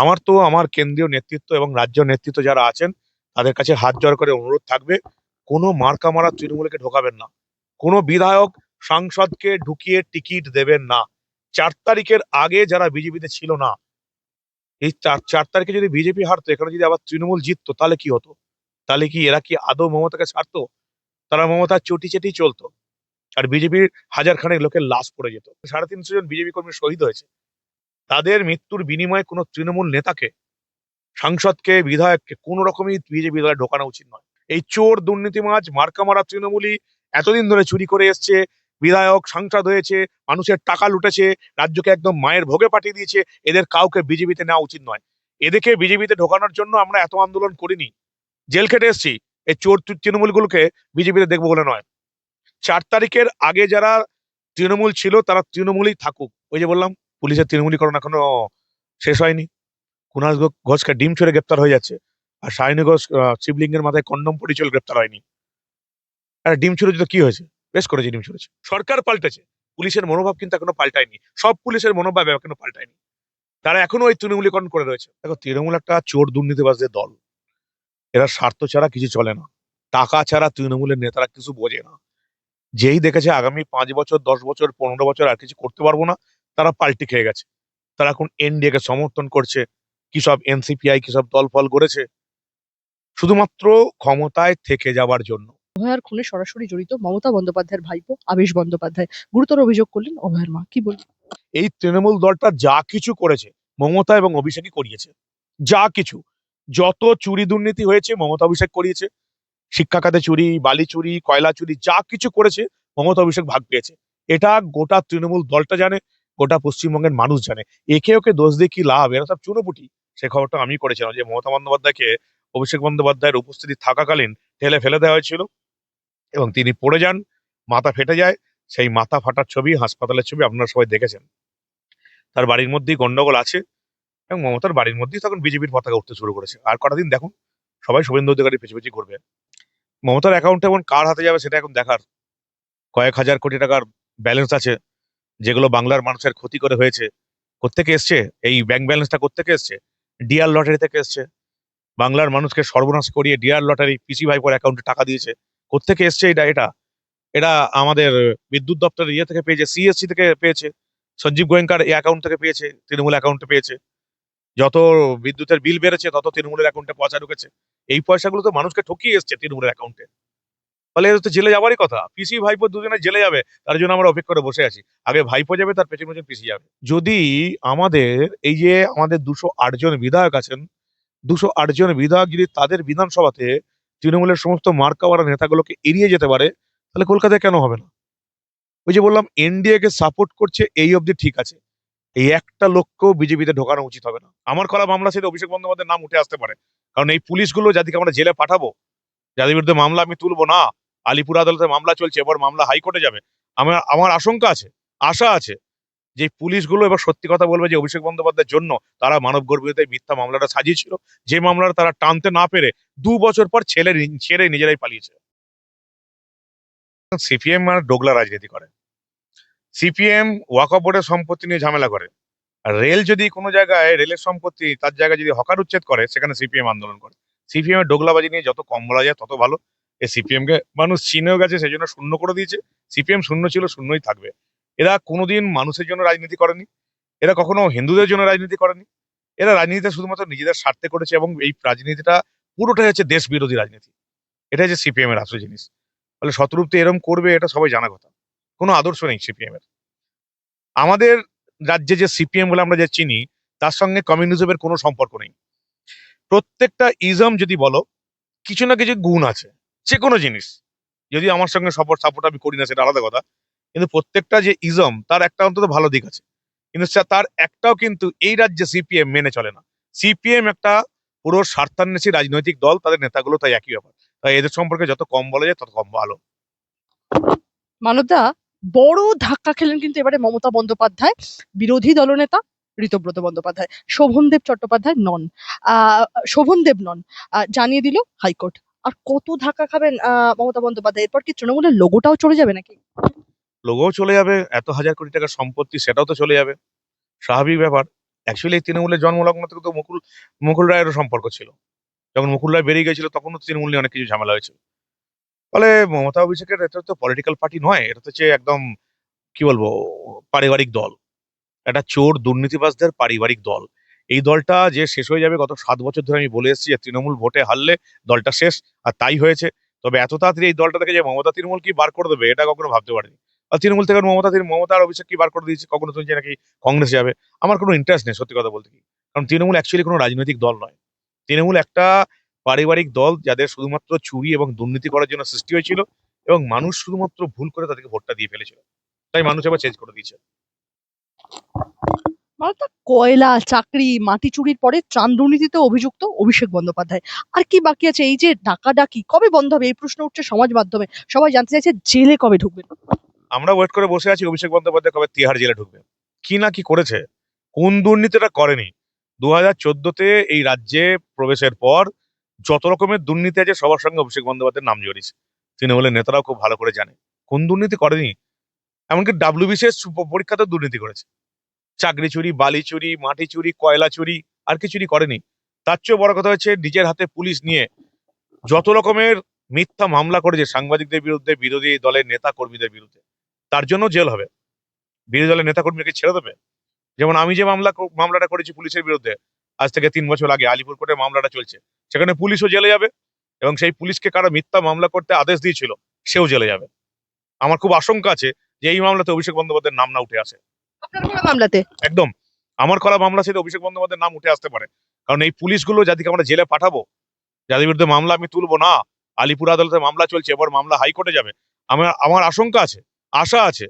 আমার তো আমার কেন্দ্রীয় নেতৃত্ব এবং রাজ্য নেতৃত্ব যারা আছেন তাদের কাছে হাত জোড় করে অনুরোধ থাকবে, কোনো মার্কা মারা তৃণমূলকে ঢোকাবেন না। কোনো বিধায়ক সাংসদকে ঢুকিয়ে টিকিট দেবেন না। 4 তারিখের আগে যারা বিজেপিতে ছিল না, এই চার তারিখে যদি বিজেপি হারতো, এখানে যদি আবার তৃণমূল জিততো, তাহলে কি হতো? তাহলে কি এরা কি আদৌ মমতাকে ছাড়তো? তারা মমতার চটি চেটেই চলতো। আর বিজেপির হাজার খানেক লোকের লাশ পড়ে যেত। 350 জন বিজেপি কর্মী শহীদ হয়েছে। তাদের মৃত্যুর বিনিময়ে কোনো তৃণমূল নেতাকে, সাংসদকে, বিধায়ককে কোন রকমই বিজেপি দলে ঢোকানো উচিত নয়। এই চোর, দুর্নীতিবাজ, মার্কা মারা তৃণমূলী এতদিন ধরে চুরি করে এসছে, বিধায়ক সাংসদ হয়েছে, মানুষের টাকা লুটেছে, রাজ্যকে একদম মায়ের ভোগে পাঠিয়ে দিয়েছে। এদের কাউকে বিজেপিতে নেওয়া উচিত নয়। এদেরকে বিজেপিতে ঢোকানোর জন্য আমরা এত আন্দোলন করিনি, জেল খেটে এসেছি। এই চোর তৃণমূলগুলোকে বিজেপিতে দেখবো বলে নয়। 4 তারিখের আগে যারা তৃণমূল ছিল তারা তৃণমূলই থাকুক। ওই যে বললাম, পুলিশের তৃণমূলীকরণ এখনো শেষ হয়নি। কুণাল ঘোষকে ডিম ছুঁড়ে গ্রেপ্তার হয়ে যাচ্ছে, আর সায়নী ঘোষ শিবলিঙ্গের মাথায় কন্ডম পরিচয় গ্রেপ্তার হয়নি। আর ডিম ছুঁড়েছে তো কি হয়েছে? বেশ করেছে, ডিম ছুঁড়েছে। সরকার পাল্টেছে, পুলিশের মনোভাব কিন্তু এখনো পাল্টায়নি। সব পুলিশের মনোভাব এখনো পাল্টায়নি, তারা এখনো ওই তৃণমূলীকরণ করে রয়েছে। দেখো, তৃণমূল একটা চোর দুর্নীতিবাজদের দল। এরা স্বার্থ ছাড়া কিছু চলে না। টাকা ছাড়া তৃণমূলের নেতারা কিছু বোঝে না। যেই দেখেছে আগামী 5 বছর, 10 বছর, 15 বছর আর কিছু করতে পারবো না, তারা পাল্টি খেয়ে গেছে। তারা এখন এনডিএ কে সমর্থন করছে। কি সব এনসিপিআই, কি সব দল ফল গড়েছে শুধুমাত্র ক্ষমতায় থেকে যাবার জন্য। অভয়ার খুনে সরাসরি জড়িত মমতা বন্দ্যোপাধ্যায়ের ভাইপো আবিষ বন্দ্যোপাধ্যায়। গুরুতর অভিযোগ করলেন অভয়ার মা। কি বলবেন? এই তৃণমূল দলটা যা কিছু করেছে মমতা এবং অভিষেকই করিয়েছে। যা কিছু, যত চুরি দুর্নীতি হয়েছে মমতা অভিষেক করিয়েছে। শিক্ষা খাতে চুরি, বালি চুরি, কয়লা চুরি, যা কিছু করেছে মমতা অভিষেক ভাগ পেয়েছে। এটা গোটা তৃণমূল দলটা জানে, গোটা পশ্চিমবঙ্গের মানুষ জানে। একে ওকে দোষ দিয়ে কি লাভ? এরা সব চুনোপুটি। সে খবরটা আমি করেছিলাম যে মমতা বন্দ্যোপাধ্যায়কে অভিষেক বন্দ্যোপাধ্যায়ের উপস্থিতি থাকাকালীন ঠেলে ফেলে দেওয়া হয়েছিল এবং তিনি পড়ে যান, মাথা ফেটে যায়। সেই মাথা ফাটার ছবি, হাসপাতালের ছবি আপনারা সবাই দেখেছেন। তার বাড়ির মধ্যেই গন্ডগোল আছে এবং মমতার বাড়ির মধ্যেই তখন বিজেপির পতাকা উঠতে শুরু করেছে। আর কটা দিন দেখুন, সবাই শুভেন্দু অধিকারী পিছিয়ে ঘুরবে। মমতার অ্যাকাউন্টে এখন কার হাতে যাবে সেটা এখন দেখার। কয়েক হাজার কোটি টাকার ব্যালেন্স আছে, যেগুলো বাংলার মানুষের ক্ষতি করে হয়েছে। কোত্থেকে এসছে এই ব্যাংক ব্যালেন্সটা? কোত্থেকে এসছে? ডিআর লটারি থেকে এসছে। বাংলার মানুষকে সর্বনাশ করিয়ে ডিআর লটারি পিসি ভাইপোর অ্যাকাউন্টে টাকা দিয়েছে। কোত্থেকে এসছে এটা? এটা আমাদের বিদ্যুৎ দপ্তরের ইয়ে থেকে পেয়েছে, সিএসসি থেকে পেয়েছে, সঞ্জীব গোয়েঙ্কার এই অ্যাকাউন্ট থেকে পেয়েছে, তৃণমূল অ্যাকাউন্টে পেয়েছে। যত বিদ্যুতের বিল বেড়েছে তত তৃণমূলের অ্যাকাউন্টে পয়সা ঢুকেছে। এই পয়সাগুলো তো মানুষকে ঠকিয়ে এসছে তৃণমূলের অ্যাকাউন্টে। ফলে এদের তো জেলে যাবারই কথা। পিসি ভাইপো দুজনে জেলে যাবে, তার জন্য আমরা অপেক্ষা করে বসে আছি। আগে ভাইপো যাবে, তার পেছন পেছন পিসি যাবে। যদি আমাদের এই যে আমাদের 208 জন বিধায়ক আছেন, 208 জন বিধায়ক যদি তাদের বিধানসভাতে তৃণমূলের সমস্ত মার্কাওয়ালা নেতাগুলোকে এড়িয়ে যেতে পারে, তাহলে কলকাতায় কেন হবে না? ওই যে বললাম, এনডিএ কে সাপোর্ট করছে এই অবধি ঠিক আছে। এই একটা লোককেও বিজেপিতে ঢোকানো উচিত হবে না। আমার করা মামলা ছিল অভিষেক বন্দ্যোপাধ্যায়ের নাম উঠে আসতে পারে। কারণ এই পুলিশগুলো যাদেরকে আমরা জেলে পাঠাবো, যাদের বিরুদ্ধে মামলা আমি তুলবো না, আলিপুর আদালতে মামলা চলছে, এবার মামলা হাইকোর্টে যাবে। আমার আমার আশঙ্কা আছে, আশা আছে যে এই পুলিশগুলো এবার সত্যি কথা বলবে যে অভিষেক বন্দ্যোপাধ্যায়ের জন্য তারা মানব গর্ভবতীতে মিথ্যা মামলাটা সাজিয়েছিল, যে মামলাটা তারা টানতে না পেরে 2 বছর পর ছেড়ে নিজেরাই পালিয়েছে। সিপিএম মানে ডোগলা রাজনীতি করে। সিপিএম ওয়াকফ বোর্ডের সম্পত্তি নিয়ে ঝামেলা করে। আর রেল যদি কোনো জায়গায়, রেলের সম্পত্তি তার জায়গায় যদি হকার উচ্ছেদ করে, সেখানে সিপিএম আন্দোলন করে। সিপিএম এর ডোগলাবাজি নিয়ে যত কম বলা যায় তত ভালো। এই সিপিএম কে মানুষ চিনেও গেছে, সেই জন্য শূন্য করে দিয়েছে। সিপিএম শূন্য ছিল, শূন্যই থাকবে। এরা কোনোদিন মানুষের জন্য রাজনীতি করেনি, এরা কখনো হিন্দুদের জন্য রাজনীতি করেনি। এরা রাজনীতিটা শুধুমাত্র নিজেদের স্বার্থে করেছে এবং এই রাজনীতিটা পুরোটাই হচ্ছে দেশ বিরোধী রাজনীতি। এটা হচ্ছে সিপিএম এর আসল জিনিস। ফলে শতরূপ তো এরকম করবে, এটা সবাই জানা কথা। কোনো আদর্শ নেই সিপিএম এর। আমাদের রাজ্যে যে সিপিএম বলে আমরা যে চিনি, তার সঙ্গে কমিউনিজমের কোনো সম্পর্ক নেই। প্রত্যেকটা ইজম যদি বলো, কিছু না কিছু গুণ আছে। যে কোনো জিনিস, যদি আমার সঙ্গে সাপোর্ট আমি করি না সেটা আলাদা কথা, কিন্তু প্রত্যেকটা যে ইজম তার একটা অন্তত ভালো দিক আছে। কিন্তু তার একটাও কিন্তু এই রাজ্যে সিপিএম মেনে চলে না। সিপিএম একটা পুরো স্বার্থান্বেষী রাজনৈতিক দল, তাদের নেতাগুলো তাই একই ব্যাপার। তাই এদের সম্পর্কে যত কম বলা যায় তত কম ভালো। মানবদা, বড় ধাক্কা খেলেন কিন্তু এবারে মমতা বন্দ্যোপাধ্যায়। বিরোধী দলনেতা ঋতব্রত বন্দ্যোপাধ্যায়, শোভনদেব চট্টোপাধ্যায় নন, শোভনদেব নন, জানিয়ে দিল হাইকোর্ট। আর কত ধাক্কা খাবেন মমতা বন্দ্যোপাধ্যায়? এরপর কি তৃণমূলের লোগোটাও চলে যাবে নাকি? লোগোও চলে যাবে, এত হাজার কোটি টাকার সম্পত্তি সেটাও তো চলে যাবে, স্বাভাবিক ব্যাপার। অ্যাকচুয়ালি তৃণমূলের জন্মলগ্ন থেকে তো মুকুল মুকুল রায়েরও সম্পর্ক ছিল। যখন মুকুল রায় বেরিয়ে গেছিল তখনও তৃণমূল নিয়ে অনেক কিছু ঝামেলা হয়েছিল। ফলে মমতা অভিষেকের এটা তো পলিটিক্যাল পার্টি নয়, এটা তো হচ্ছে একদম কি বলবো পারিবারিক দল। একটা চোর দুর্নীতিবাজদের পারিবারিক দল। এই দলটা যে শেষ হয়ে যাবে, গত 7 বছর ধরে আমি বলে এসেছি যে তৃণমূল ভোটে হারলে দলটা শেষ, আর তাই হয়েছে। তবে এত তাড়াতাড়ি এই দলটা থেকে যে মমতা তৃণমূল কি বার করে দেবে এটা কখনো ভাবতে পারিনি। আর তৃণমূল থেকে মমতা আর অভিষেক কি বার করে দিয়েছে, কখনো শুনছি নাকি কংগ্রেস যাবে। আমার কোনো ইন্টারেস্ট নেই সত্যি কথা বলতে কি, কারণ তৃণমূল অ্যাকচুয়ালি কোনো রাজনৈতিক দল নয়। তৃণমূল একটা পারিবারিক দল যাদের শুধুমাত্র চুরি এবং দুর্নীতি করার জন্য সৃষ্টি হয়েছিল, এবং মানুষ শুধুমাত্র ভুল করে তাদেরকে ভোটটা দিয়ে ফেলেছিল, তাই মানুষ আবার চেঞ্জ করে দিয়েছে। মালদা কয়লা, চাকরি, মাটি চুরির পরে ত্রাণ দুর্নীতিতে অভিযুক্ত অভিষেক বন্দ্যোপাধ্যায়। আর কি বাকি আছে? এই যে ডাকাডাকি কবে বন্ধ হবে, এই প্রশ্ন উঠছে সমাজ মাধ্যমে। সবাই জানতে চাইছে জেলে কবে ঢুকবেন। আমরা ওয়েট করে বসে আছি অভিষেক বন্দ্যোপাধ্যায় কবে তিহাড় জেলে ঢুকবে। কি না কি করেছে, কোন দুর্নীতিটা করেনি। 2014-তে এই রাজ্যে প্রবেশের পর যত রকমের দুর্নীতি আছে সবার সঙ্গে অভিষেক বন্দ্যোপাধ্যায়ের নাম জড়িয়েছে। তৃণমূলের নেতারাও খুব ভালো করে জানে কোন দুর্নীতি করেনি। এমনকি WBCS পরীক্ষাতে দুর্নীতি করেছে। চাকরি চুরি, বালি চুরি, মাটি চুরি, কয়লা চুরি, আর কি চুরি করেনি। তার চেয়েও বড় কথা হচ্ছে নিজের হাতে পুলিশ নিয়ে যত রকমের মিথ্যা মামলা করেছে সাংবাদিকদের বিরুদ্ধে, বিরোধী দলের নেতা কর্মীদের বিরুদ্ধে, তার জন্য জেল হবে। বিরোধী দলের নেতা কর্মীকে ছেড়ে দেবে? যেমন আমি যে মামলাটা করেছি পুলিশের বিরুদ্ধে, আজ থেকে 3 বছর আগে আলিপুর কোর্টে মামলাটা চলছে, সেখানে পুলিশও জেলে যাবে, এবং সেই পুলিশকে কারা মিথ্যা মামলা করতে আদেশ দিয়েছিল সেও জেলে যাবে। আমার খুব আশঙ্কা আছে যে এই মামলাতে অভিষেক বন্দ্যোপাধ্যায়ের নাম না উঠে আসে। আপনার করা মামলাতে একদম আমার করা মামলা থেকে অভিষেক বন্দ্যোপাধ্যায়ের নাম উঠে আসতে পারে। কারণ এই পুলিশগুলো যাদেরকে আমরা জেলে পাঠাবো, যাদের বিরুদ্ধে মামলা আমি তুলবো না, আলিপুর আদালতে মামলা চলছে, এবার মামলা হাইকোর্টে যাবে, আমার আমার আশঙ্কা আছে, আশা আছে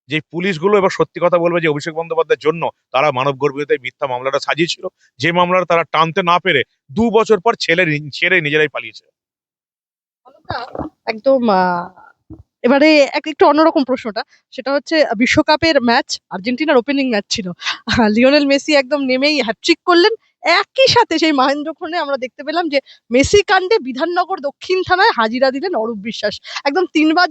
যে এই পুলিশগুলো এবার সত্যি কথা বলবে যে অভিষেক বন্দ্যোপাধ্যায়ের জন্য তারা মানব গর্ভবতীতে মিথ্যা মামলাটা সাজিয়েছিল, যে মামলাটা তারা টানতে না পেরে 2 বছর পর ছেড়ে নিজেরাই পালিয়েছে। মালদা একদম এবারে একটু অন্যরকম প্রশ্নটা। সেটা হচ্ছে বিশ্বকাপের ম্যাচ, আর্জেন্টিনার ওপেনিং ম্যাচ ছিল। লিওনেল মেসি একদম নেমেই হ্যাটট্রিক করলেন। একই সাথে সেই মহেন্দ্রক্ষণে আমরা দেখতে পেলাম যে মেসি কাণ্ডে বিধাননগর দক্ষিণ থানায় হাজিরা দিলেন অরূপ বিশ্বাস। একদম 3 বাজ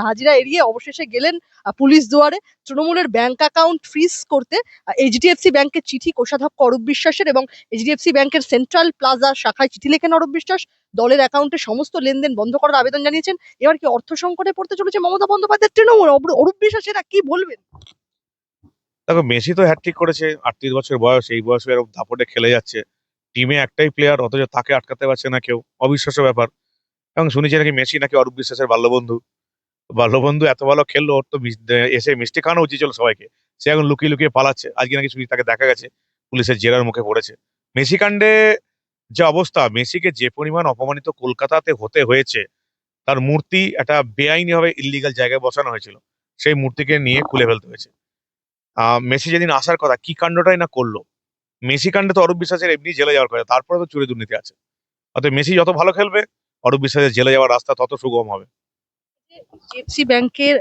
হাজিরা এড়িয়ে অবশেষে গেলেন পুলিশ দুয়ারে। তৃণমূলের ব্যাংক অ্যাকাউন্ট ফ্রিজ করতে এইচডিএফসি ব্যাংকের চিঠি কোষাধ্যক্ষ অরূপ বিশ্বাসের, এবং এইচডিএফসি ব্যাংকের সেন্ট্রাল প্লাজা শাখায় চিঠি লেখেন অরূপ বিশ্বাস। দলের অ্যাকাউন্টে সমস্ত লেনদেন বন্ধ করার আবেদন জানিয়েছেন। এবার কি অর্থ সংকটে পড়তে চলেছে মমতা বন্দ্যোপাধ্যায়ের তৃণমূল? অরূপ বিশ্বাস এরা কি বলবেন? দেখো, মেসি তো হ্যাটট্রিক করেছে, 38 বছর বয়স, এই বয়সে এরকম দাপটে খেলে যাচ্ছে। টিমে একটাই প্লেয়ার, অথচ তাকে আটকাতে পারছে না কেউ, অবিশ্বাস্য ব্যাপার। এবং শুনেছি নাকি মেসি নাকি অরূপ বিশ্বাসের বাল্যবন্ধু। বাল্যবন্ধু এত ভালো খেললো, ওর তো এসে মিষ্টি খাওয়ানো উচিত ছিল সবাইকে। সে এখন লুকিয়ে লুকিয়ে পালাচ্ছে, আজকে নাকি শুনি তাকে দেখা গেছে পুলিশের জেরার মুখে পড়েছে। মেসি কাণ্ডে যে অবস্থা, মেসিকে যে পরিমাণ অপমানিত কলকাতাতে হতে হয়েছে, তার মূর্তি একটা বেআইনি ভাবে ইল্লিগাল জায়গায় বসানো হয়েছিল, সেই মূর্তিকে নিয়ে খুলে ফেলতে হয়েছে। মেসি যেদিন আসার কথা কি কাণ্ডটাই না করলো। মেসি কাণ্ডে তো অরূপ বিশ্বাসের এমনি জেলে যাওয়ার কথা, তারপরে তো চুরি দুর্নীতি আছে। অর্থাৎ মেসি যত ভালো খেলবে, অরূপ বিশ্বাসের জেলে যাওয়ার রাস্তা তত সুগম হবে। এইচডিএফসি ব্যাংকের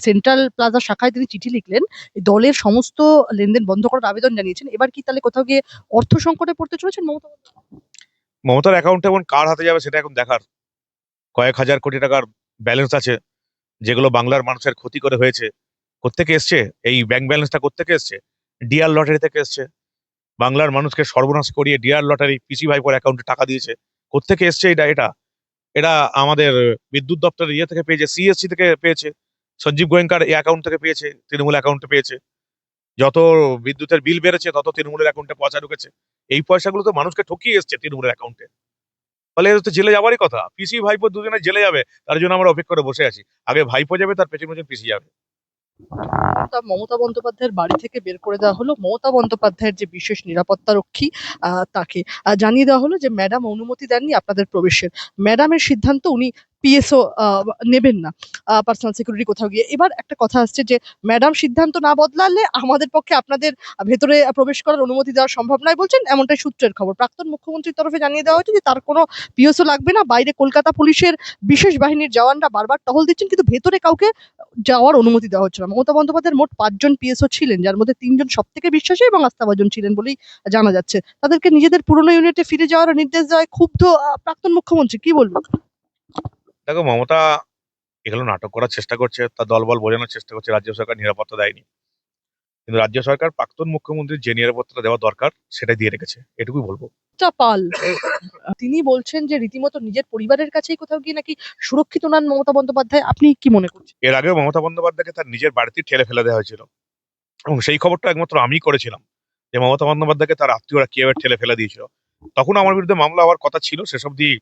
সেন্ট্রাল প্লাজা শাখায় তিনি চিঠি লিখলেন, এই দলের সমস্ত লেনদেন বন্ধ করার আবেদন জানিয়েছেন। এবার কি তাহলে কোথাও গিয়ে অর্থ সংকটে পড়তে চলেছেন মমতা বন্দ্যোপাধ্যায়? মমতার অ্যাকাউন্টে এখন কার হাতে যাবে সেটা এখন দেখার। কয়েক হাজার কোটি টাকার ব্যালেন্স আছে, যেগুলো বাংলার মানুষের ক্ষতি করে হয়েছে। কোত্থেকে এসছে এই ব্যাংক ব্যালেন্সটা, কোত্থেকে এসছে? ডিআর লটারি থেকে এসছে। বাংলার মানুষকে সর্বনাশ করিয়ে ডিআর লটারি পিসি ভাইপোর অ্যাকাউন্টে টাকা দিয়েছে। কোত্থেকে এসছে এটা এটা এটা আমাদের বিদ্যুৎ দপ্তরের ইয়ে থেকে পেয়েছে, সিএসসি থেকে পেয়েছে, সঞ্জীব গোয়েঙ্কার এই অ্যাকাউন্ট থেকে পেয়েছে, তৃণমূল অ্যাকাউন্টে পেয়েছে। যত বিদ্যুতের বিল বেড়েছে তত তৃণমূলের অ্যাকাউন্টে পয়সা ঢুকেছে। এই পয়সাগুলো তো মানুষকে ঠকিয়ে এসছে তৃণমূলের অ্যাকাউন্টে। ফলে এদের তো জেলে যাওয়ারই কথা, পিসি ভাইপো দুজনে জেলে যাবে, তার জন্য আমরা অপেক্ষা করে বসে আছি। আগে ভাইপো যাবে, তার পেছন পেছন পিসি যাবে। মমতা বন্দ্যোপাধ্যায়ের বাড়ি থেকে বের করে দেওয়া হলো। মমতা বন্দ্যোপাধ্যায়ের যে বিশেষ নিরাপত্তা রক্ষী তাকে জানিয়ে দেওয়া হলো যে ম্যাডাম অনুমতি দেননি আপনাদের প্রবেশের। ম্যাডামের সিদ্ধান্ত উনি পিএসও নেবেন না পার্সোনাল সিকিউরিটি কোথাও গিয়ে। এবার একটা কথা আসছে যে ম্যাডাম সিদ্ধান্ত না বদলালে আমাদের পক্ষে আপনাদের ভেতরে প্রবেশ করার অনুমতি দেওয়া সম্ভব নয় বলছেন, এমনটাই সূত্রের খবর। প্রাক্তন মুখ্যমন্ত্রীর তরফে জানিয়ে দেওয়া হয়েছে যে তার কোনো পিএসও লাগবে না। বাইরে কলকাতা পুলিশের বিশেষ বাহিনীর জওয়ানরা বারবার টহল দিচ্ছেন, কিন্তু ভেতরে কাউকে যাওয়ার অনুমতি দেওয়া হচ্ছে না। মমতা বন্দ্যোপাধ্যায়ের মোট 5 জন পিএসও ছিলেন, যার মধ্যে 3 জন সবথেকে বিশ্বাসী এবং আস্থাভাজন ছিলেন বলেই জানা যাচ্ছে। তাদেরকে নিজেদের পুরনো ইউনিটে ফিরে যাওয়ার নির্দেশ দেওয়ায় ক্ষুব্ধ প্রাক্তন মুখ্যমন্ত্রী, কি বলবেন? দেখো, মমতা এগুলো নাটক করার চেষ্টা করছে, তার দলবল বোঝানোর চেষ্টা করছে রাজ্য সরকার নিরাপত্তা দেয়নি। কিন্তু রাজ্য সরকার প্রাক্তন মুখ্যমন্ত্রীর যে নিরাপত্তা দেওয়া দরকার সেটাই দিয়ে রেখেছে, এটুকুই বলবো। টা পাল তিনি বলছেন যে রীতিমতো নিজের পরিবারের কাছেই কোথাও গিয়ে নাকি সুরক্ষিত নন মমতা বন্দ্যোপাধ্যায়। আপনি কি মনে করছেন? এর আগেও মমতা বন্দ্যোপাধ্যায়কে তার নিজের বাড়িতে ঠেলে ফেলে দেওয়া হয়েছিল, এবং সেই খবরটা একমাত্র আমি করেছিলাম যে মমতা বন্দ্যোপাধ্যায়কে তার আত্মীয়রা কিভাবে ঠেলে ফেলে দিয়েছিল। তখন আমার বিরুদ্ধে মামলা হওয়ার কথা ছিল, সেসব দিয়ে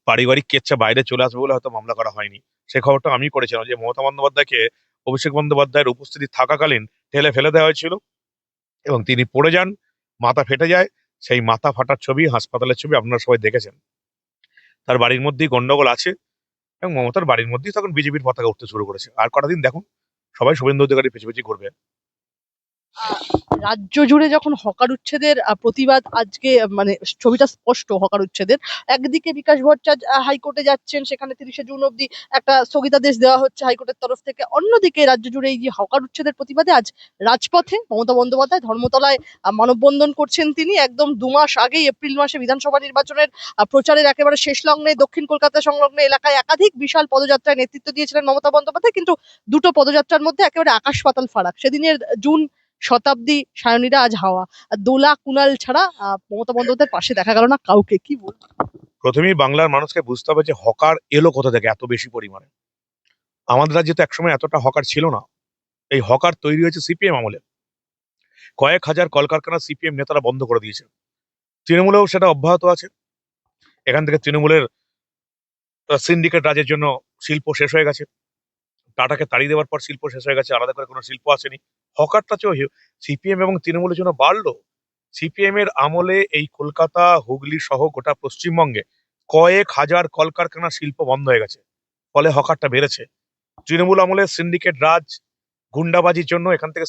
পারিবারিক কেচ্ছা বাইরে চলে আসবে বলে হয়তো মামলা করা হয়নি। সেই খবরটা আমি করেছিলাম যে মমতা বন্দ্যোপাধ্যায়কে অভিষেক বন্দ্যোপাধ্যায়ের উপস্থিতি থাকাকালীন ঠেলে ফেলে দেওয়া হয়েছিল, এবং তিনি পড়ে যান, মাথা ফেটে যায়। সেই মাথা ফাটার ছবি, হাসপাতালের ছবি আপনারা সবাই দেখেছেন। তার বাড়ির মধ্যেই গন্ডগোল আছে, এবং মমতার বাড়ির মধ্যেই তখন বিজেপির পতাকা উঠতে শুরু করেছে। আর কটা দিন দেখুন, সবাই শুভেন্দু অধিকারী পিছু পিছু ঘুরবে। রাজ্য জুড়ে যখন হকার উচ্ছেদের প্রতিবাদ আজকে, মানে ছবিটা স্পষ্ট হকার উচ্ছেদের। একদিকে বিকাশ ভট্টাচার্য হাইকোর্টে যাচ্ছেন, সেখানে 30শে জুন অবধি একটা স্থগিতাদেশ দেওয়া হচ্ছে হাইকোর্টের তরফ থেকে। অন্যদিকে রাজ্য জুড়ে এই যে হকার উচ্ছেদের প্রতিবাদে আজ রাজপথে মমতা বন্দ্যোপাধ্যায় ধর্মতলায় মানববন্ধন করছেন তিনি। একদম 2 মাস আগেই এপ্রিল মাসে বিধানসভা নির্বাচনের প্রচারের একেবারে শেষ লগ্নে দক্ষিণ কলকাতা সংলগ্ন এলাকায় একাধিক বিশাল পদযাত্রায় নেতৃত্ব দিয়েছিলেন মমতা বন্দ্যোপাধ্যায়। কিন্তু দুটো পদযাত্রার মধ্যে একেবারে আকাশ পাতাল ফারাক। সেদিনের জুন শতাব্দী সায়নীরা আজ হাওয়া। আর দোলা কুনাল ছাড়া মমতা বন্দ্যোপাধ্যায়ের পাশে দেখা গেল না কাউকে। কি বল? প্রথমেই বাংলার মানুষকে বুঝতে হবে যে হকার এলো কোথা থেকে এত বেশি পরিমাণে। আমাদের রাজ্যে তো একসময় এতটা হকার ছিল না। এই হকার তৈরি হয়েছে সিপিএম আমলে। কয়েক হাজার কলকারখানা সিপিএম নেতারা বন্ধ করে দিয়েছে, তৃণমূলেও সেটা অব্যাহত আছে। এখান থেকে তৃণমূলের সিন্ডিকেট রাজের জন্য শিল্প শেষ হয়ে গেছে। টাটাকে তাড়িয়ে দেওয়ার পর শিল্প শেষ হয়ে গেছে, আলাদা করে কোনো শিল্প আসেনি। হকারটা সিপিএম এবং তৃণমূলের জন্য বাড়লো। সিপিএম এর আমলে এই কলকাতা, হুগলি সহ গোটা পশ্চিমবঙ্গে কয়েক হাজার কলকারখানা শিল্প বন্ধ হয়ে গেছে, ফলে হকারটা বেড়েছে। তৃণমূল আমলে সিন্ডিকেট রাজ, গুন্ডাবাজির জন্য এখান থেকে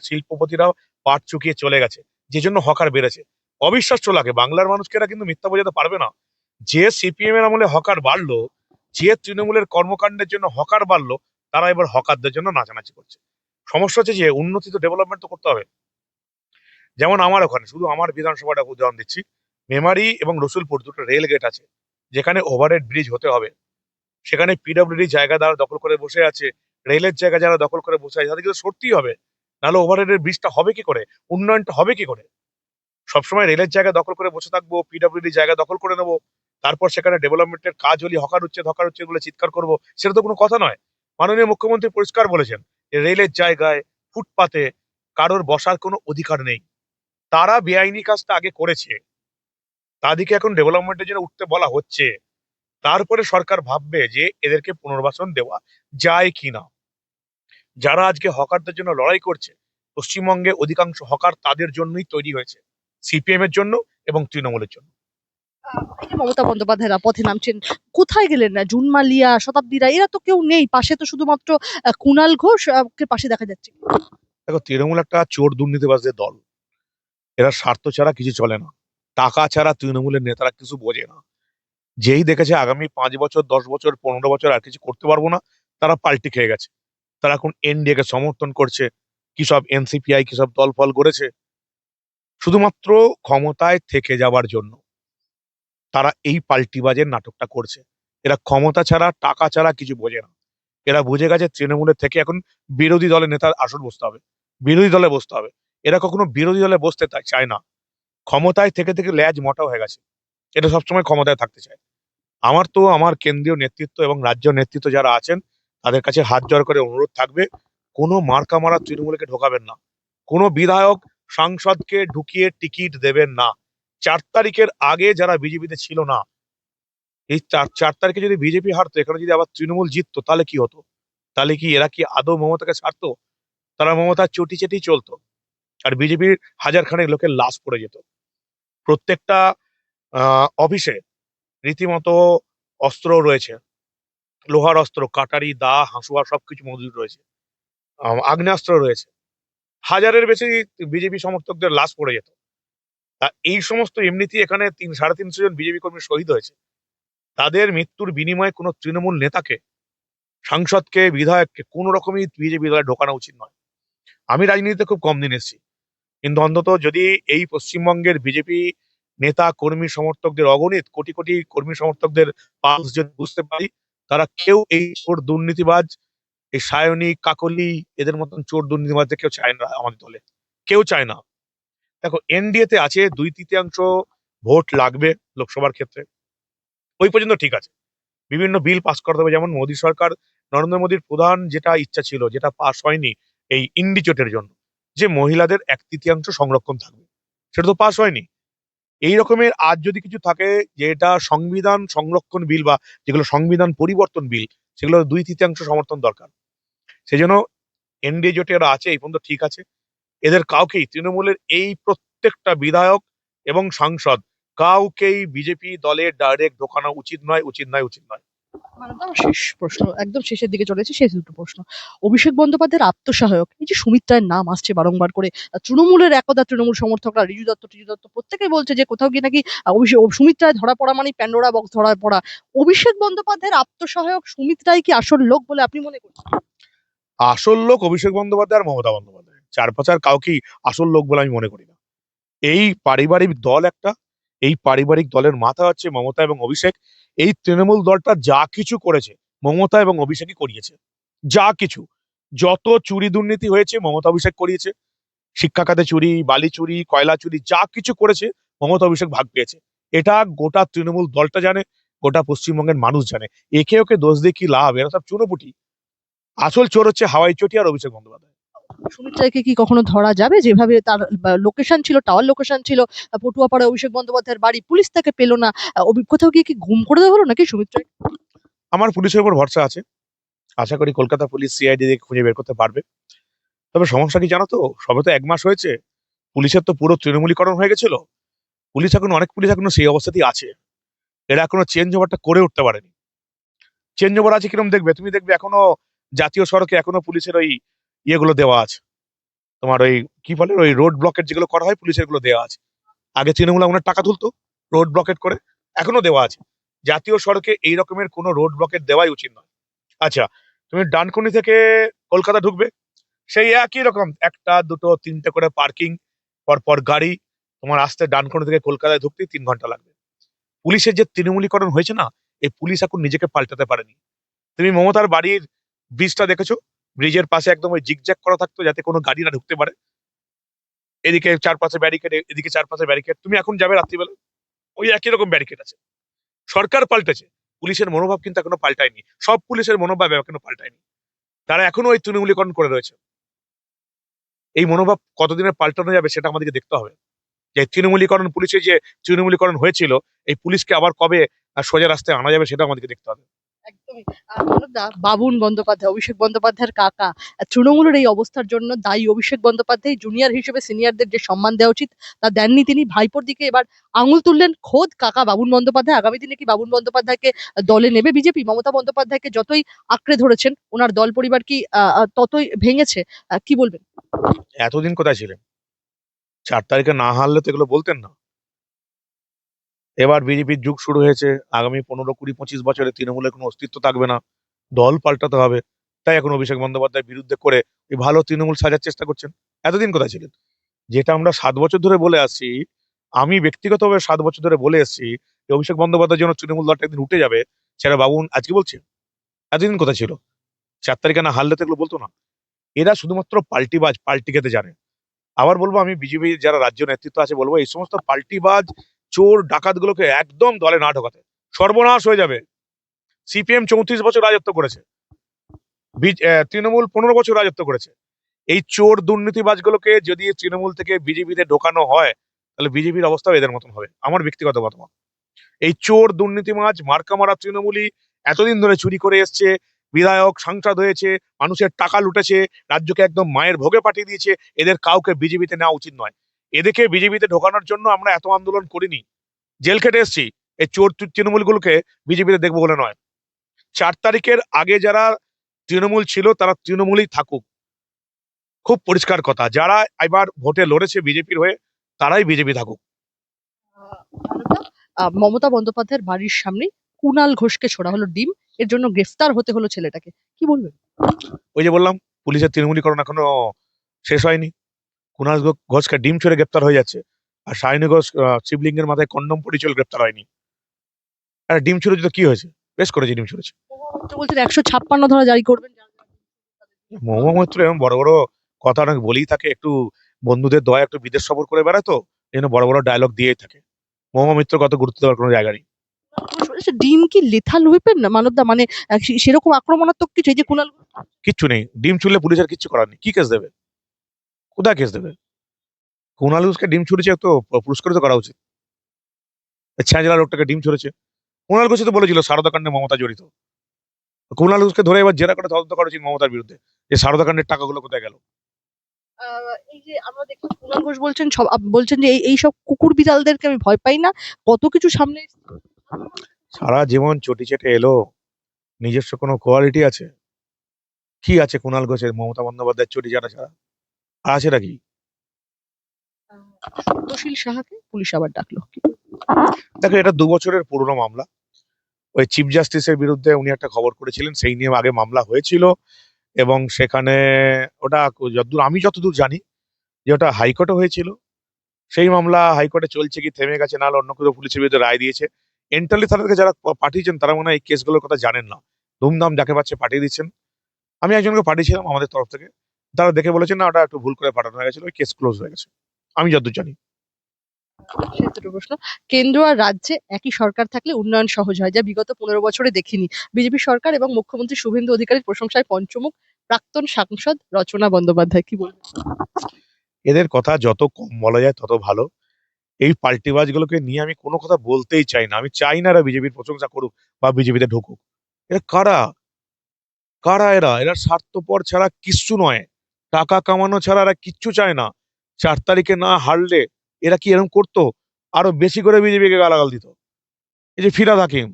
শিল্পপতিরাও পাট চুকিয়ে চলে গেছে, যে জন্য হকার বেড়েছে। অবিশ্বাস্য লাগে, বাংলার মানুষকে এরা কিন্তু মিথ্যা বোঝাতে পারবে না। যে সিপিএম এর আমলে হকার বাড়লো, যে তৃণমূলের কর্মকাণ্ডের জন্য হকার বাড়লো, তারা এবার হকারদের জন্য নাচানাচি করছে। সমস্যা হচ্ছে যে উন্নতি তো ডেভেলপমেন্ট তো করতে হবে। যেমন আমার ওখানে, শুধু আমার বিধানসভাটা উদাহরণ দিচ্ছি, মেমারি এবং রসুলপুর দুটো রেল গেট আছে, যেখানে ওভারহেড ব্রিজ হতে হবে। সেখানে পিডব্লিউডি জায়গা দ্বারা দখল করে বসে আছে, রেলের জায়গা যারা দখল করে বসে আছে তাদের কিন্তু সরতেই হবে, নাহলে ওভারহেডের ব্রিজটা হবে কি করে, উন্নয়নটা হবে কি করে? সবসময় রেলের জায়গা দখল করে বসে থাকবো, পিডব্লিউডি জায়গা দখল করে নেবো, তারপর সেখানে ডেভেলপমেন্টের কাজ হলে হকার উচ্ছেদ বলে চিৎকার করবো, সেটা তো কোনো কথা নয়। মাননীয় মুখ্যমন্ত্রী পরিষ্কার বলেছেন যে রেলের জায়গায়, ফুটপাতে কারোর বসার কোনো অধিকার নেই। তারা বেআইনি কাজটা আগে করেছে, তাদেরকে এখন ডেভেলপমেন্টের জন্য উঠতে বলা হচ্ছে। তারপরে সরকার ভাববে যে এদেরকে পুনর্বাসন দেওয়া যায় কিনা। যারা আজকে হকারদের জন্য লড়াই করছে, পশ্চিমবঙ্গে অধিকাংশ হকার তাদের জন্যই তৈরি হয়েছে, সিপিএম এর জন্য এবং তৃণমূলের জন্য। এই যে মমতা বন্দ্যোপাধ্যায়রা পথে নামছেন, কোথায় গেলেন? না জুন মালিয়া, শতাব্দীরা, এরা তো কেউ নেই পাশে, তো শুধুমাত্র কুনাল ঘোষ কে পাশে দেখা যাচ্ছে। দেখো, তৃণমূল একটা চোর দুর্নীতিবাজদের দল। এরা স্বার্থ ছাড়া কিছু চলে না, টাকা ছাড়া তৃণমূলের নেতারা কিছু বোঝে না। যেই দেখেছে আগামী 5 বছর, 10 বছর, 15 বছর আর কিছু করতে পারবো না, তারা পাল্টি খেয়ে গেছে। তারা এখন এনডিএ কে সমর্থন করছে, কি সব এনসিপিআই কি সব দল ফল করেছে, শুধুমাত্র ক্ষমতায় থেকে যাওয়ার জন্য তারা এই পাল্টিবাজের নাটকটা করছে। এরা ক্ষমতা ছাড়া, টাকা ছাড়া কিছু বোঝে না। এরা বুঝে গেছে তৃণমূলের থেকে এখন বিরোধী দলের নেতার আসন বসতে হবে, বিরোধী দলে বসতে হবে। এরা কখনো বিরোধী দলে বসতে চায় না, ক্ষমতায় থেকে থেকে ল্যাজ মোটা হয়ে গেছে। এটা সবসময় ক্ষমতায় থাকতে চায়। আমার কেন্দ্রীয় নেতৃত্ব এবং রাজ্য নেতৃত্ব যারা আছেন, তাদের কাছে হাত জোড় করে অনুরোধ থাকবে, কোনো মার্কা মারা তৃণমূলকে ঢোকাবেন না, কোনো বিধায়ক সাংসদকে ঢুকিয়ে টিকিট দেবেন না। 4 তারিখের আগে যারা বিজেপিতে ছিল না, এই 4 তারিখে যদি বিজেপি হারতো, এখানে যদি আবার তৃণমূল জিততো, তাহলে কি হতো? তাহলে কি এরা কি আদৌ মমতাকে ছাড়তো? তারা মমতার চটি চেটেই চলতো, আর বিজেপির হাজার খানেক লোকের লাশ পড়ে যেত। প্রত্যেকটা অফিসে রীতিমতো অস্ত্র রয়েছে, লোহার অস্ত্র, কাটারি, দা, হাঁসুয়া সবকিছু মজুদ রয়েছে, আগ্নেয়াস্ত্র রয়েছে। হাজারের বেশি বিজেপি সমর্থকদের লাশ পড়ে যেত। তা এই সমস্ত এমনিতেই এখানে 350 জন বিজেপি কর্মী শহীদ হয়েছে। তাদের মৃত্যুর বিনিময়ে কোনো তৃণমূল নেতাকে, সাংসদকে, বিধায়ককে কোনো রকমই বিজেপি দলে ঢোকানো উচিত নয়। আমি রাজনীতিতে খুব কম দিন এসেছি, কিন্তু অন্তত যদি এই পশ্চিমবঙ্গের বিজেপি নেতা, কর্মী, সমর্থকদের, অগণিত কোটি কোটি কর্মী সমর্থকদের পালস যদি বুঝতে পারি, তারা কেউ এই চোর দুর্নীতিবাজ এই সায়নী কাকলি এদের মতন চোর দুর্নীতিবাজদের কেউ চায় না আমাদের দলে, কেউ চায় না। দেখো, এনডিএ তে আছে 2/3 ভোট লাগবে লোকসভার ক্ষেত্রে, ওই পর্যন্ত ঠিক আছে। বিভিন্ন বিল পাস করতে হবে, যেমন মোদী সরকার, নরেন্দ্র মোদীর প্রধান যেটা ইচ্ছা ছিল, যেটা পাস হয়নি এই ইন্ডিচোটের জন্য, যে মহিলাদের 1/3 সংরক্ষণ থাকবে, সেটা তো পাস হয়নি। এই রকমের আজ যদি কিছু থাকে, যেটা সংবিধান সংরক্ষণ বিল বা যেগুলো সংবিধান পরিবর্তন বিল, সেগুলো 2/3 সমর্থন দরকার। সেই জন্য এনডিএ জোটে এরা আছে, এই পর্যন্ত ঠিক আছে। এদের কাউকেই, তৃণমূলের এই প্রত্যেকটা বিধায়ক এবং সাংসদ, কাউকেই বিজেপি দলে ডাইরেক্ট ঢোকানো উচিত নয়, উচিত নয়, উচিত নয়। একদম শেষ প্রশ্ন, একদম শেষের দিকে চলেছে, শেষ দুটো প্রশ্ন। অভিষেক বন্দ্যোপাধ্যায়ের আত্মসহায়ক, এই যে সুমিত রায়ের নাম আসছে বারংবার করে, তৃণমূলের একদা তৃণমূল সমর্থকরা ঋজু দত্ত প্রত্যেকেই বলছে যে কোথাও গিয়ে নাকি সুমিত রায় ধরা পড়া মানে প্যান্ডোরা বক্স ধরা পড়া। অভিষেক বন্দ্যোপাধ্যায়ের আত্মসহায়ক সুমিত রায় কি আসল লোক বলে আপনি মনে করছেন? আসল লোক অভিষেক বন্দ্যোপাধ্যায় আর মমতা বন্দ্যোপাধ্যায়, চার পাঁচার কাউকেই আসল লোক বলে আমি মনে করি না। এই পারিবারিক দল একটা, এই পারিবারিক দলের মাথা হচ্ছে মমতা এবং অভিষেক। এই তৃণমূল দলটা যা কিছু করেছে মমতা এবং অভিষেকই করিয়েছে, যা কিছু, যত চুরি দুর্নীতি হয়েছে মমতা অভিষেক করিয়েছে। শিক্ষা খাতে চুরি, বালি চুরি, কয়লা চুরি, যা কিছু করেছে মমতা অভিষেক ভাগ পেয়েছে। এটা গোটা তৃণমূল দলটা জানে, গোটা পশ্চিমবঙ্গের মানুষ জানে। একে ওকে দোষ দিয়ে কি লাভ, এরা সব চুনোপুটি। আসল চোর হচ্ছে হাওয়াই চটি আর অভিষেক বন্দ্যোপাধ্যায়। সুমিত রায়কে কি কখনো ধরা যাবে? যেভাবে তার লোকেশন ছিল, টাওয়ার লোকেশন ছিল পটুয়াপাড়ায় অভিষেক বন্দ্যোপাধ্যায়ের বাড়ি, পুলিশ তাকে পেল না। কোথাও গিয়ে কি গুম করে দেওয়া হলো নাকি সুমিত রায়? আমার পুলিশের উপর ভরসা আছে, আশা করি কলকাতা পুলিশ সিআইডি দিয়ে খুঁজে বের করতে পারবে। তবে সমস্যা কি জানো তো, সবে তো 1 মাস হয়েছে, পুলিশের তো পুরো তৃণমূলীকরণ হয়ে গেছিল। পুলিশ এখন, অনেক পুলিশ এখনো সেই অবস্থাতেই আছে, এরা এখনো চেঞ্জ ওভারটা করে উঠতে পারেনি। চেঞ্জ ওভার আছে কিরকম দেখবে, তুমি দেখবে এখনো জাতীয় সড়কে এখনো পুলিশের ওই ইয়েগুলো দেওয়া আছে, তোমার ওই কি বলে, ওই রোড ব্লকেট যেগুলো করা হয় পুলিশের গুলো দেওয়া আছে। আগে তৃণমূল ওনার টাকা তুলতো রোড ব্লকেট করে, এখনো দেওয়া আছে। জাতীয় সড়কে এই রকমের কোনো রোড ব্লকেট দেওয়াই উচিত নয়। আচ্ছা, তুমি ডানকুনি থেকে কলকাতা ঢুকবে, সেই একই রকম একটা দুটো তিনটে করে পার্কিং, পরপর গাড়ি, তোমার আসতে ডানকুনি থেকে কলকাতায় ঢুকতেই 3 ঘন্টা লাগবে। পুলিশের যে তৃণমূলীকরণ হয়েছে না, এই পুলিশ এখন নিজেকে পাল্টাতে পারেনি। তুমি মমতার বাড়ির ব্রিজটা দেখেছো, ব্রিজের পাশে একদম ওই জিগজ্যাগ করা থাকতো যাতে কোনো গাড়ি না ঢুকতে পারে। এদিকে চারপাশে ব্যারিকেড, এদিকে চারপাশে ব্যারিকেড, তুমি এখন যাবে রাত্রিবেলা, ওই একই রকম ব্যারিকেড আছে। সরকার পাল্টেছে, পুলিশের মনোভাব কিন্তু এখনো পাল্টায়নি। সব পুলিশের মনোভাব এখনো পাল্টায়নি, তারা এখনো ওই তৃণমূলীকরণ করে রয়েছে। এই মনোভাব কতদিনে পাল্টানো যাবে সেটা আমাদেরকে দেখতে হবে। যে তৃণমূলীকরণ, পুলিশের যে তৃণমূলীকরণ হয়েছিল, এই পুলিশকে আবার কবে সোজা রাস্তায় আনা যাবে সেটা আমাদেরকে দেখতে হবে। একদমই। মানবদা, বাবুন বন্দ্যোপাধ্যায়, অভিষেক বন্দ্যোপাধ্যায়ের কাকা, তৃণমূলের এই অবস্থার জন্য দায়ী অভিষেক বন্দ্যোপাধ্যায়। জুনিয়র হিসেবে সিনিয়রদের যে সম্মান দেওয়া উচিত তা দেননি তিনি। ভাইপোর দিকে এবার আঙুল তুললেন খোদ কাকা বাবুন বন্দ্যোপাধ্যায়। আগামী দিনে কি বাবুন বন্দ্যোপাধ্যায়কে দলে নেবে বিজেপি? মমতা বন্দ্যোপাধ্যায়কে যতই আঁকড়ে ধরেছেন, ওনার দল পরিবার কি ততই ভেঙেছে? কি বলবেন? এতদিন কোথায় ছিলেন? 4 তারিখে না হারলে তো এগুলো বলতেন না। এবার বিজেপির যুগ শুরু হয়েছে, আগামী 15, 20, 25 বছরে তৃণমূলের কোনো অস্তিত্ব থাকবে না, দল পাল্টাতে হবে। তাই এখন অভিষেক বন্দ্যোপাধ্যায়ের বিরুদ্ধে করে এই ভালো তৃণমূল সাজার চেষ্টা করছেন। এতদিন কোথায় ছিলেন? যেটা আমরা 7 বছর ধরে বলে আসছি, আমি ব্যক্তিগতভাবে 7 বছর ধরে বলে এসেছি, যে অভিষেক বন্দ্যোপাধ্যায়ের জন্য তৃণমূল দলটা একদিন উঠে যাবে, সেটা বাবুন আজকে বলছে। এতদিন কোথায় ছিল? 4 তারিখে না হারলে তো এগুলো বলতো না। এরা শুধুমাত্র পাল্টিবাজ, পাল্টি খেতে জানে। আবার বলবো, আমি বিজেপি যারা রাজ্য নেতৃত্ব আছে বলবো, এই সমস্ত পাল্টিবাজ চোর ডাকাত গুলোকে একদম দলে না ঢোকাতে, সর্বনাশ হয়ে যাবে। সিপিএম 34 বছর রাজত্ব করেছে, তৃণমূল 15 বছর রাজত্ব করেছে। এই চোর দুর্নীতিবাজ গুলোকে যদি তৃণমূল থেকে বিজেপিতে ঢোকানো হয়, তাহলে বিজেপির অবস্থাও এদের মতন হবে, আমার ব্যক্তিগত মতামত। এই চোর দুর্নীতিবাজ মার্কা মারা তৃণমূলই এতদিন ধরে চুরি করে এসছে, বিধায়ক সাংসদ হয়েছে, মানুষের টাকা লুটেছে, রাজ্যকে একদম মায়ের ভোগে পাঠিয়ে দিয়েছে। এদের কাউকে বিজেপিতে নেওয়া উচিত নয়। এদেরকে বিজেপিতে ঢোকানোর জন্য আমরা এত আন্দোলন করিনি, জেল খেটে এসেছি। এই চোর তৃণমূলগুলোকে বিজেপিতে দেখবো বলে নয়। 4 তারিখের আগে যারা তৃণমূল ছিল তারা তৃণমূলই থাকুক, খুব পরিষ্কার কথা। যারা এবার ভোটে লড়েছে বিজেপির হয়ে, তারাই বিজেপি থাকুক। মানবদা, মমতা বন্দ্যোপাধ্যায়ের বাড়ির সামনে কুণাল ঘোষকে ছোড়া হলো ডিম, এর জন্য গ্রেফতার হতে হলো ছেলেটাকে, কি বলবেন? ওই যে বললাম, পুলিশের তৃণমূলীকরণ এখনো শেষ হয়নি। কুণাল ঘোষকে ডিম ছুঁড়ে গ্রেপ্তার হয়ে যাচ্ছে, আর সায়নী ঘোষ শিবলিঙ্গের মাথায় কন্ডম পরিচয় গ্রেপ্তার হয়নি। আর ডিম ছুঁড়েছে তো কি হয়েছে, বেশ করেছে ডিম ছুঁড়েছে। তো বলছেন 156 ধারা জারি করবেন। মহুয়া মৈত্র এরকম বড় বড় কথা অনেক বলেই থাকে, একটু বন্ধুদের দয়া একটু বিদেশ সফর করে বেড়ায়, তো এই জন্য বড় বড় ডায়লগ দিয়েই থাকে। মহুয়া মৈত্র কত গুরুত্ব দেওয়ার কোনো জায়গা নেই। শুনেছি ডিম কি লেথাল ওয়েপেন না মানবদা, মানে সেরকম আক্রমণাত্মক কিছু, এই যে কুণাল কিচ্ছু নেই, ডিম ছুড়লে পুলিশের কিচ্ছু করার নেই, কি কেস দেবে, কোথায় কেস দেবে? কুণাল ঘোষকে ডিম ছুড়েছে তো পুরস্কৃত করা উচিত। ছ্যাঁচড়া লোকটাকে ডিম ছুড়েছে, কুণাল ঘোষই তো বলেছিল সারদা কাণ্ডে মমতা জড়িত। কুণাল ঘোষকে ধরে এবার জেরা করে তদন্ত করা উচিত মমতার বিরুদ্ধে, যে সারদা কাণ্ডের টাকাগুলো কোথায় গেল। এই যে আমরা দেখলাম কুণাল ঘোষ বলছেন বলছেন যে এই সব কুকুর বিড়ালদেরকে আমি ভয় পাই না, কত কিছু সামনে সারা জীবন চটি চেটে এলো, নিজস্ব কোনো কোয়ালিটি আছে? কি আছে কুণাল ঘোষের মমতা বন্দ্যোপাধ্যায়ের চটি চাটা ছাড়া? আর আছে নাকি? সত্যশীল সাহাকে পুলিশ আবার ডাকলো। দেখো, এটা 2 বছরের পুরনো মামলা। ওই চিফ জাস্টিসের বিরুদ্ধে উনি একটা খবর করেছিলেন, সেই নিয়ে আগে মামলা হয়েছিল। এবং সেখানে ওটা আমি যতদূর জানি যে ওটা হাইকোর্টে হয়েছিল। সেই মামলা হাইকোর্টে চলছে কি থেমে গেছে, নাহলে অন্য কোনো পুলিশের বিরুদ্ধে রায় দিয়েছে। এন্টারলি তাদেরকে যারা পাঠিয়েছেন তারা মনে হয় এই কেসগুলোর কথা জানেন না, ধুমধাম যাকে পাচ্ছে পাঠিয়ে দিচ্ছেন। আমি একজনকে পাঠিয়েছিলাম আমাদের তরফ থেকে, তারা দেখে বলেছেন না ওটা একটু ভুল করে পাঠানো হয়ে গেছিল, ওই কেস ক্লোজ হয়ে গেছে, আমি যতদূর জানি। শেষ দুটো প্রশ্ন। কেন্দ্র আর রাজ্যে একই সরকার থাকলে উন্নয়ন সহজ হয়, যা বিগত 15 বছরে দেখিনি। বিজেপি সরকার এবং মুখ্যমন্ত্রী শুভেন্দু অধিকারীর প্রশংসায় পঞ্চমুখ প্রাক্তন সাংসদ রচনা বন্দ্যোপাধ্যায়, কি বলবেন? এদের কথা যত কম বলা যায় তত ভালো। এই পাল্টিবাজগুলোকে নিয়ে আমি কোনো কথা বলতেই চাই না, আমি চাই না এরা বিজেপির প্রশংসা করুক বা বিজেপিতে ঢুকুক। এরা কারা? কারা এরা? এরা স্বার্থপর ছাড়া কিচ্ছু নয়, টাকা কামানো ছাড়া এরা কিচ্ছু চায় না। 4 তারিখে না হারলে এরা কি এরকম করতো? আরো বেশি করে বিজেপিকে গালাগাল দিত। এই যে ফিরহাদ হাকিম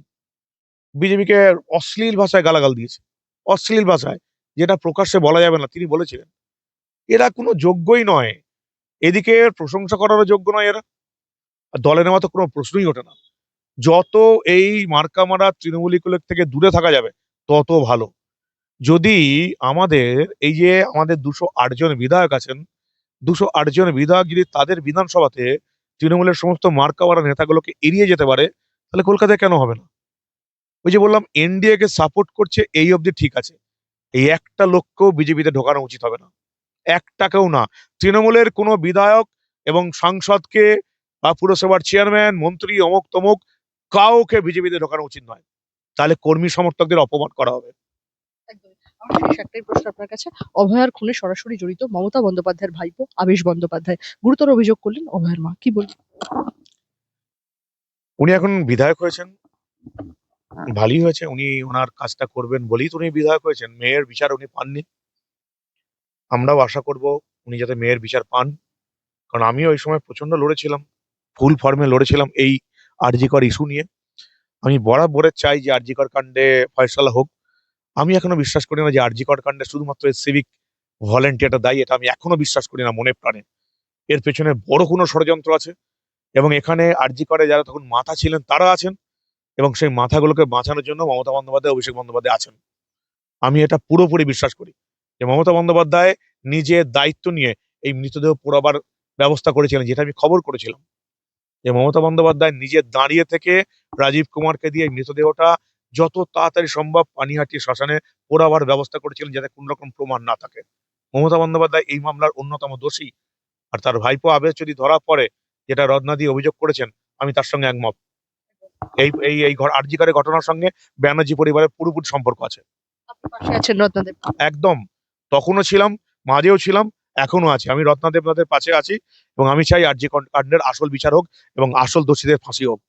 বিজেপিকে অশ্লীল ভাষায় গালাগাল দিয়েছে, অশ্লীল ভাষায়, যেটা প্রকাশ্যে বলা যাবে না তিনি বলেছিলেন। এরা কোনো যোগ্যই নয়, এদিকে প্রশংসা করারও যোগ্য নয় এরা, আর দলে নেওয়া তো কোনো প্রশ্নই ওঠে না। যত এই মার্কা মারা তৃণমূলীগুলোর থেকে দূরে থাকা যাবে তত ভালো। যদি আমাদের এই যে আমাদের 208 জন বিধায়ক আছেন, 208 জন বিধায়ক যদি তাদের বিধানসভাতে তৃণমূলের সমস্ত মার্কাওয়ালা নেতাগুলোকে এড়িয়ে যেতে পারে, তাহলে কলকাতায় কেন হবে না? ওই যে বললাম এনডিএ কে সাপোর্ট করছে এই অবধি ঠিক আছে, এই একটা লোককেও বিজেপিতে ঢোকানো উচিত হবে না, একটাকেও না। তৃণমূলের কোনো বিধায়ক এবং সাংসদকে বা পুরসভার চেয়ারম্যান মন্ত্রী অমুক তমুক কাউকে বিজেপিতে ঢোকানো উচিত নয়, তাহলে কর্মী সমর্থকদের অপমান করা হবে। একদমই। আমার শেষ একটাই প্রশ্ন আপনার কাছে। অভয়ার খুনে সরাসরি জড়িত মমতা বন্দ্যোপাধ্যায়ের ভাইপো আবেশ বন্দ্যোপাধ্যায়, গুরুতর অভিযোগ করলেন অভয়ার মা, কি বলবেন? উনি এখন বিধায়ক হয়েছেন, ভালোই হয়েছে, উনি ওনার কাজটা করবেন বলেই তো উনি বিধায়ক হয়েছেন। মেয়ের বিচার উনি পাননি, আমরাও আশা করব উনি যাতে মেয়ের বিচার পান। কারণ আমিও ওই সময় প্রচন্ড লড়েছিলাম, ফুল ফর্মে লড়েছিলাম এই আরজি কর ইস্যু নিয়ে। আমি বরাবরের চাই যে আরজি কর কাণ্ডে ফয়সালা হোক। আমি এখনো বিশ্বাস করি না যে আরজি কর কাণ্ডে শুধুমাত্র সিভিক ভলেন্টিয়ারটা দায়ী, এটা আমি এখনো বিশ্বাস করি না মনে প্রাণে। এর পেছনে বড় কোনো ষড়যন্ত্র আছে, এবং এখানে আরজি করে যারা তখন মাথা ছিলেন তারা আছেন, এবং সেই মাথাগুলোকে বাঁচানোর জন্য মমতা বন্দ্যোপাধ্যায় অভিষেক বন্দ্যোপাধ্যায় আছেন। আমি এটা পুরোপুরি বিশ্বাস করি যে মমতা বন্দ্যোপাধ্যায় নিজের দায়িত্ব নিয়ে এই মৃতদেহ পোড়াবার ব্যবস্থা করেছিলেন, যেটা আমি খবর করেছিলাম যে মমতা বন্দ্যোপাধ্যায় নিজে দাঁড়িয়ে থেকে রাজীব কুমারকে দিয়ে এই মৃতদেহটা যত তাড়াতাড়ি সম্ভব পানিহাটি শ্মশানে পোড়াবার ব্যবস্থা করেছিলেন, যাতে কোন রকম প্রমাণ না থাকে। মমতা বন্দ্যোপাধ্যায় এই মামলার অন্যতম দোষী, আর তার ভাইপো আবেশ যদি ধরা পড়ে, যেটা রত্না দিয়ে অভিযোগ করেছেন, আমি তার সঙ্গে একমত। এই এই এই আরজিকারের ঘটনার সঙ্গে ব্যানার্জি পরিবারের পুরোপুরি সম্পর্ক আছে। আপনি পাশে আছেন রত্নাদেব? একদম, তখনও ছিলাম, মাঝেও ছিলাম, এখনো আছি। আমি রত্না দেবনাথের পাশে আছি, এবং আমি চাই আরজি কাণ্ডের আসল বিচার হোক এবং আসল দোষীদের ফাঁসি হোক।